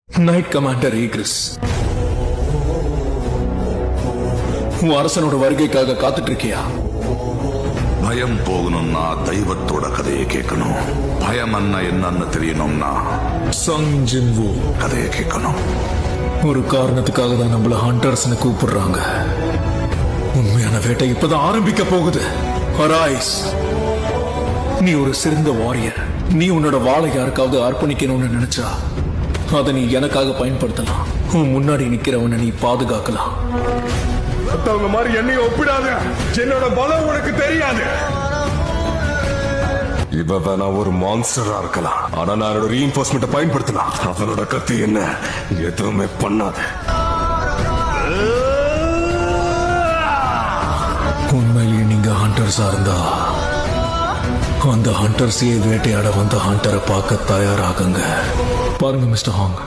Night commander ஈகிரிஸ், உன் அரசனோட வருகைக்காக காத்துட்டு இருக்கியா? பயம் போகணும்னா தெய்வத்தோட கதையை கேட்கணும். பயம் என்னன்னு தெரியணும்னா சங் ஜின்வூ கதையை கேட்கணும். ஒரு காரணத்துக்காக தான் நம்மள ஹண்டர்ஸ்னு கூப்பிடுறாங்க. உண்மையான வேட்டை இப்பதான் ஆரம்பிக்க போகுது. அரைஸ், நீ ஒரு சிறந்த வாரியர். நீ உன்னோட வாளை யாருக்காவது அர்ப்பணிக்கணும்னு நினைச்சா அதை நீ எனக்காக பயன்படுத்தலாம். உன் முன்னாடி நிக்கிறவனை நீ பாதுகாக்கலாம். மத்தவங்க மாதிரி என்னைய ஒப்பிடாத. என்னோட பலம் உனக்கு தெரியாது. இவன் நான் ஒரு மான்ஸ்டரா இருக்கலாம், ஆனா நான் என்னோட ரீஇன்ஃபோர்ஸ்மெண்ட்டை பயன்படுத்தலாம். அவனோட கத்தி என்ன எதுவுமே பண்ணாது. உண்மையிலேயே நீங்க ஹண்டர்ஸா இருந்தா அந்த ஹண்டர்ஸையே வேட்டையாட வந்த ஹண்டரை பார்க்க தயாராகுங்க. பாருங்க மிஸ்டர் ஹாங்,